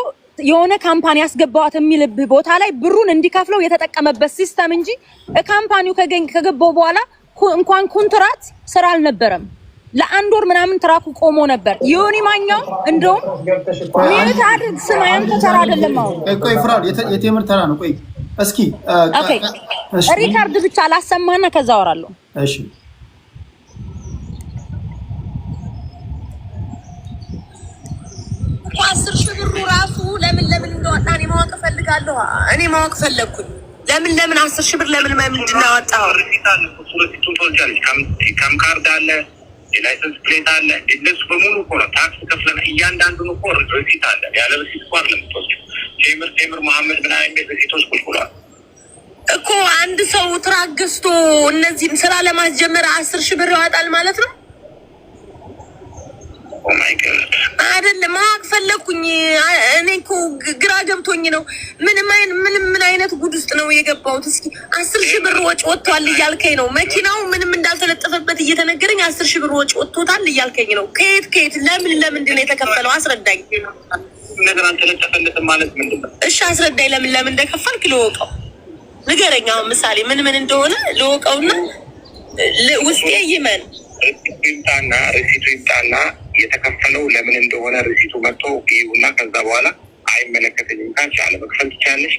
የሆነ ካምፓኒ ያስገባዋት የሚልብህ ቦታ ላይ ብሩን እንዲከፍለው የተጠቀመበት ሲስተም እንጂ ካምፓኒው ከገባው በኋላ እንኳን ኮንትራት ስራ አልነበረም። ለአንድ ወር ምናምን ትራኩ ቆሞ ነበር። ዮኒ ማኛው እንደውም ምን ታድርግ ስማ ያንተ ተራ አይደለም። ቆይ ፍራድ የቴምር ተራ ነው። ቆይ እስኪ ኦኬ ሪካርድ ብቻ ላሰማና ከዛ አወራለሁ። እሺ 10,000 ብሩ ራሱ ለምን እንደወጣ እኔ ማወቅ ፈልጋለሁ። እኔ ማወቅ ፈለግኩኝ። ለምን 10,000 ብር ለምን ምንድን ነው ያወጣው? ካም ካርድ አለ፣ የላይሰንስ ፕሌት አለ። እነሱ በሙሉ እኮ ነው ታክስ ከፍለን እያንዳንዱን እኮ ሪሲት አለ። ያለ ሪሲት እኮ አይደለም የምትወስጂው። ቴምር መሐመድ ምናምን የሚል ሪሲቶች ቁልቁሏል እኮ። አንድ ሰው ትራክ ገዝቶ እነዚህን ስራ ለማስጀመር 10,000 ብር ያወጣል ማለት ነው? ኦ ማይ ጋድ አይደለም ማወቅ ፈለኩኝ። እኔ እኮ ግራ ገብቶኝ ነው። ምን አይነት ጉድ ውስጥ ነው የገባሁት? እስኪ 10,000 ብር ወጪ ወጥቷል እያልከኝ ነው። መኪናው ምንም እንዳልተለጠፈበት እየተነገረኝ 10,000 ብር ወጪ ወጥቶታል እያልከኝ ነው። ከየት ለምንድን ነው የተከፈለው? አስረዳኝ። ነገር አልተለጠፈለትም ማለት ምንድን ነው? እሺ አስረዳኝ። ለምን እንደከፈልክ ልወቀው፣ ንገረኝ። አሁን ምሳሌ ምን እንደሆነ ልወቀውና ውስጤ ይመን። ሪሲቱ ይምጣና የተከፈለው ለምን እንደሆነ ሪሲቱ መጥቶ ይሁና። ከዛ በኋላ አይመለከተኝም ካልሽ አለመክፈል ትችያለሽ።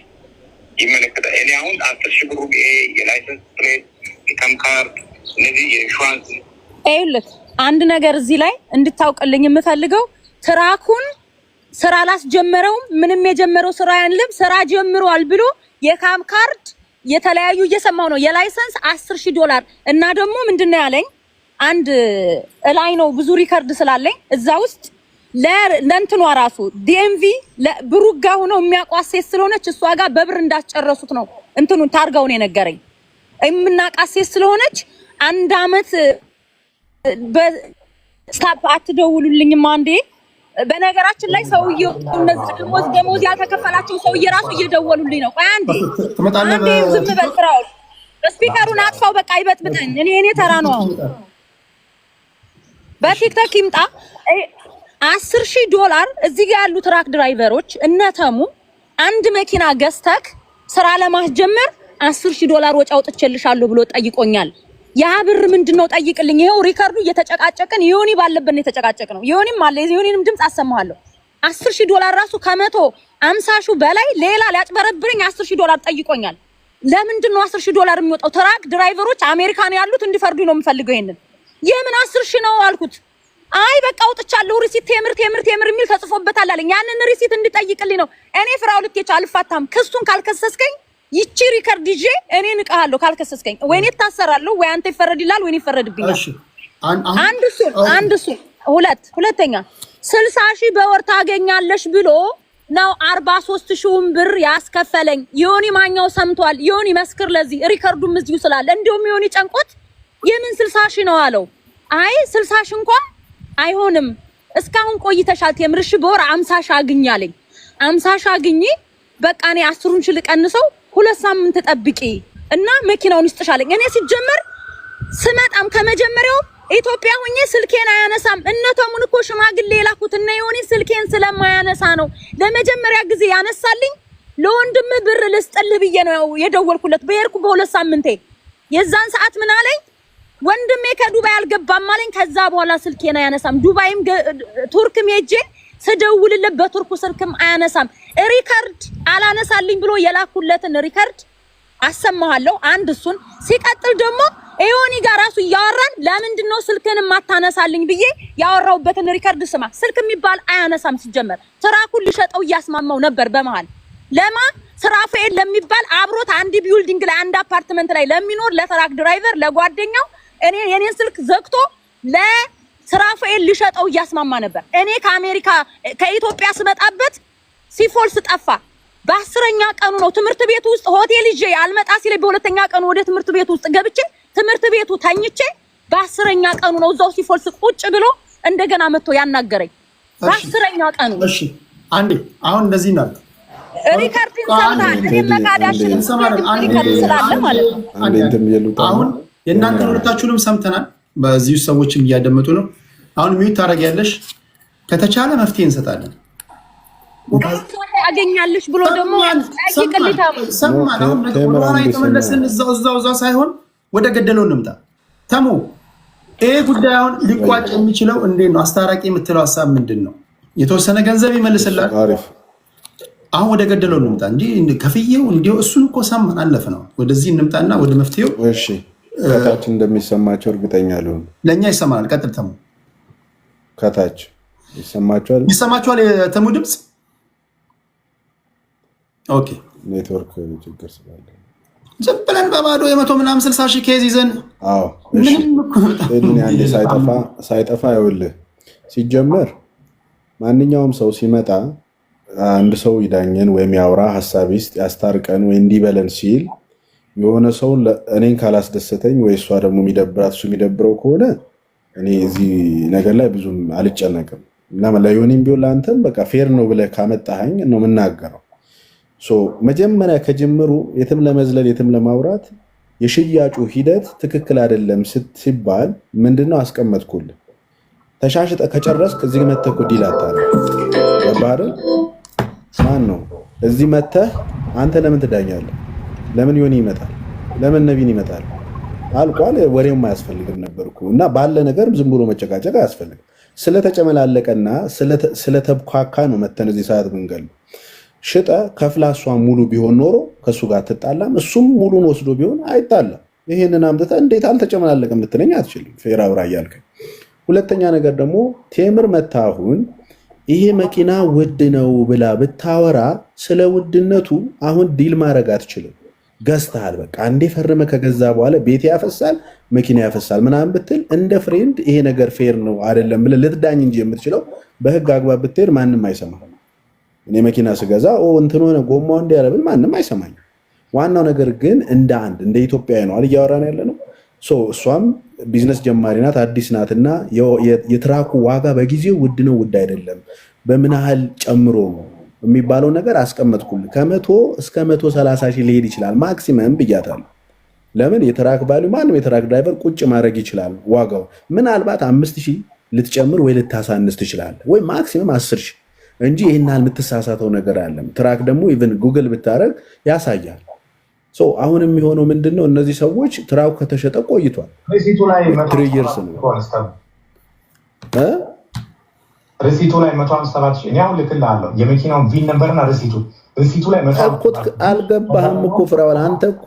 ይመለከታል። እኔ አሁን 10,000 ብሩ የላይሰንስ ፕሌት፣ የካም ካርድ፣ እነዚህ የኢንሹራንስ ይኸውልህ አንድ ነገር እዚህ ላይ እንድታውቅልኝ የምፈልገው ትራኩን ስራ አላስጀመረውም። ምንም የጀመረው ስራ ያንልም ስራ ጀምሯል ብሎ የካም ካርድ የተለያዩ እየሰማው ነው። የላይሰንስ $10,000 እና ደግሞ ምንድነው ያለኝ አንድ ላይ ነው ብዙ ሪከርድ ስላለኝ እዛ ውስጥ ለእንትኗ ራሱ ዲኤምቪ ለብሩጋ ሆኖ የሚያቋስ ሴት ስለሆነች እሷ ጋር በብር እንዳስጨረሱት ነው እንትኑን ታርጋውን የነገረኝ። የምናቃስ ሴት ስለሆነች አንድ አመት በስታፕ አትደውሉልኝም አንዴ። በነገራችን ላይ ሰውዬው እነዚህ ደሞዝ ያልተከፈላቸው ሰውዬ ራሱ እየደወሉልኝ ነው። ቆይ አንዴ ዝም በል ፍራው። ስፒከሩን አጥፋው በቃ ይበጥብጠኝ። እኔ ተራ ነው አሁን በቲክቶክ ይምጣ። $10,000 እዚህ ጋር ያሉ ትራክ ድራይቨሮች እነተሙ አንድ መኪና ገዝተክ ስራ ለማስጀመር $10,000 ወጪ አውጥቼልሻለሁ ብሎ ጠይቆኛል። ያ ብር ምንድነው ጠይቅልኝ። ይሄው ሪካርዱ እየተጨቃጨቅን ዮኒ ባለበት ነው የተጨቃጨቅነው። ዮኒም አለ ዮኒንም ድምጽ አሰማዋለሁ። $10,000 ራሱ ከ150,000 በላይ ሌላ ሊያጭበረብረኝ $10,000 ጠይቆኛል። ለምንድነው $10,000 የሚወጣው? ትራክ ድራይቨሮች አሜሪካን ያሉት እንዲፈርዱ ነው የምፈልገው። ይሄንን የምን 10,000 ነው አልኩት። አይ በቃ አውጥቻለሁ ሪሲት ቴምር የሚል ተጽፎበታል አለኝ። ያንን ሪሲት እንድጠይቅልኝ ነው። እኔ ፍራው ልትየቻ አልፋታም። ክሱን ካልከሰስከኝ ይቺ ሪከርድ ይዤ እኔ ንቀሃለሁ። ካልከሰስከኝ ወይ እኔ ታሰራለሁ ወይ አንተ ይፈረድልሃል ወይ ይፈረድብኛል። እሺ አንድ እሱ ሁለተኛ 60,000 በወር ታገኛለሽ ብሎ ነው 43,000 ብር ያስከፈለኝ። ዮኒ ማኛው ሰምቷል። ዮኒ መስክር ለዚህ ሪከርዱም እዚሁ ስላለ እንደውም ዮኒ ጨንቆት የምን 60,000 ነው አለው። አይ 60,000 እንኳን አይሆንም እስካሁን ቆይተሻል ቴምርሽ በወር 50,000 አግኛለኝ። 50,000 አግኝ በቃ እኔ 10,000 ልቀንሰው 2 ሳምንት ጠብቂ እና መኪናውን ይስጥሻለኝ። እኔ ሲጀመር ስመጣም ከመጀመሪያው ኢትዮጵያ ሆኜ ስልኬን አያነሳም። እነተሙን እኮ ሽማግሌ የላኩት እና ዮኒ ስልኬን ስለማያነሳ ነው ለመጀመሪያ ጊዜ ያነሳልኝ። ለወንድም ብር ልስጥልህ ብዬ ነው የደወልኩለት በየርኩ በ2 ሳምንቴ። የዛን ሰዓት ምን አለኝ ወንድሜ ከዱባይ አልገባም አለኝ። ከዛ በኋላ ስልኬን አያነሳም። ዱባይም ቱርክም ሄጄ ስደውልለት በቱርኩ ስልክም አያነሳም። ሪከርድ አላነሳልኝ ብሎ የላኩለትን ሪከርድ አሰማሃለሁ። አንድ እሱን ሲቀጥል ደግሞ ዮኒ ጋር ራሱ ያወራን ለምንድን ነው ስልክን ማታነሳልኝ ብዬ ያወራውበትን ሪከርድ ስማ። ስልክ የሚባል አያነሳም። ሲጀመር ትራኩን ሊሸጠው እያስማማው ነበር በመሃል ለማ ስራፌል ለሚባል አብሮት አንድ ቢልዲንግ ላይ አንድ አፓርትመንት ላይ ለሚኖር ለትራክ ድራይቨር ለጓደኛው እኔ የኔን ስልክ ዘግቶ ለስራፌል ሊሸጠው እያስማማ ነበር። እኔ ከአሜሪካ ከኢትዮጵያ ስመጣበት ሲፎልስ ጠፋ። በ10ኛ ቀኑ ነው ትምህርት ቤቱ ውስጥ ሆቴል ይዤ አልመጣ ሲለኝ በሁለተኛ ቀኑ ወደ ትምህርት ቤቱ ውስጥ ገብቼ ትምህርት ቤቱ ተኝቼ በ10ኛ ቀኑ ነው እዛው ሲፎልስ ቁጭ ብሎ እንደገና መጥቶ ያናገረኝ በ10ኛ ቀኑ። እሺ አንዴ አሁን እንደዚህ እናል ሪካርዲንግ ሰምታል እኔ መቃዳሽን ሪካርድ ስላለ ማለት ነው። አሁን የእናንተ ሁለታችሁንም ሰምተናል። በዚህ ሰዎችም እያደመጡ ነው። አሁን ሚዩት ታደርጊያለሽ። ከተቻለ መፍትሄ እንሰጣለን። ያገኛለሽ ብሎ ደግሞ ያቂቅልታ ሰማን። አሁን ወራራ የተመለስን እዛው ሳይሆን ወደ ገደለው እንምጣ። ተሙ ይሄ ጉዳይ አሁን ሊቋጭ የሚችለው እንዴት ነው? አስታራቂ የምትለው ሀሳብ ምንድን ነው? የተወሰነ ገንዘብ ይመልስላል። አሁን ወደ ገደለው እንምጣ እንጂ ከፍዬው እንዲው እሱን እኮ ሰማን አለፈ ነው። ወደዚህ እንምጣና ወደ መፍትሄው። እሺ ከታች እንደሚሰማቸው እርግጠኛ ልሁን። ለኛ ይሰማናል። ቀጥል ተሙ። ከታች ይሰማችኋል የተሙ ድምጽ? ኦኬ ኔትወርክ ችግር ስላለ ዝም ብለን በባዶ የመቶ ምናምን 60 ሺህ ኬዝ ይዘን ሳይጠፋ ይኸውልህ፣ ሲጀመር ማንኛውም ሰው ሲመጣ አንድ ሰው ይዳኘን ወይም ያውራ ሀሳብ ይስጥ ያስታርቀን ወይ እንዲበለን ሲል የሆነ ሰው እኔን ካላስደሰተኝ ወይ እሷ ደግሞ የሚደብራት እሱ የሚደብረው ከሆነ እኔ እዚህ ነገር ላይ ብዙም አልጨነቅም። እና ለዮኒም ቢሆን ለአንተም በቃ ፌር ነው ብለህ ካመጣኸኝ ነው የምናገረው። መጀመሪያ ከጀመሩ የትም ለመዝለል የትም ለማውራት የሽያጩ ሂደት ትክክል አይደለም ሲባል ምንድነው አስቀመጥኩልህ። ተሻሽጠ ከጨረስክ እዚህ መተህ እኮ ዲል አታረግ። ገባህ አይደል? ማን ነው እዚህ መተህ አንተ ለምን ትዳኛለህ? ለምን ዮኒ ይመጣል? ለምን ነቢን ይመጣል? አልቋል። ወሬውም አያስፈልግም ነበርኩ እና ባለ ነገር ዝም ብሎ መጨቃጨቅ አያስፈልግም። ስለተጨመላለቀና ስለተብኳካ ነው መተን እዚህ ሰዓት ምንገል ሽጠ ከፍላ እሷን ሙሉ ቢሆን ኖሮ ከእሱ ጋር ትጣላም፣ እሱም ሙሉን ወስዶ ቢሆን አይጣላም። ይሄንን አምጥተህ እንዴት አልተጨመላለቀም ልትለኝ አትችልም። ፌር አውራ እያልከኝ። ሁለተኛ ነገር ደግሞ ቴምር መታ አሁን ይሄ መኪና ውድ ነው ብላ ብታወራ ስለ ውድነቱ አሁን ዲል ማድረግ አትችልም። ገዝተሃል፣ በቃ አንዴ ፈርመ ከገዛ በኋላ ቤት ያፈሳል መኪና ያፈሳል ምናምን ብትል እንደ ፍሬንድ ይሄ ነገር ፌር ነው አይደለም ብለህ ልትዳኝ እንጂ የምትችለው በህግ አግባብ ብትሄድ ማንም አይሰማም። እኔ መኪና ስገዛ እንትን ሆነ ጎማው እንዲያለብል ማንም አይሰማኝም። ዋናው ነገር ግን እንደ ኢትዮጵያዊ ነው እያወራን ያለ ነው። እሷም ቢዝነስ ጀማሪ ናት፣ አዲስ ናትና የትራኩ ዋጋ በጊዜው ውድ ነው ውድ አይደለም በምን ያህል ጨምሮ ነው የሚባለው ነገር አስቀመጥኩልህ። ከ100 እስከ 130 ሺህ ሊሄድ ይችላል ማክሲመም ብያታለሁ። ለምን የትራክ ቫልዩ ማንም የትራክ ድራይቨር ቁጭ ማድረግ ይችላል። ዋጋው ምናልባት 5000 ልትጨምር ወይ ልታሳንስ ትችላለህ፣ ወይ ማክሲመም 10000 እንጂ ይሄን ያህል የምትሳሳተው ነገር አለም። ትራክ ደግሞ ኢቭን ጉግል ብታረግ ያሳያል። አሁን የሚሆነው ምንድነው? እነዚህ ሰዎች ትራኩ ከተሸጠ ቆይቷል። ሪሲቱ ላይ 157 ሺህ እኔ አሁን ልክልሃለሁ። የመኪናውን ቪን ነበርና ሪሲቱ ላይ 157 አልገባህም እኮ ፍራውል አንተ እኮ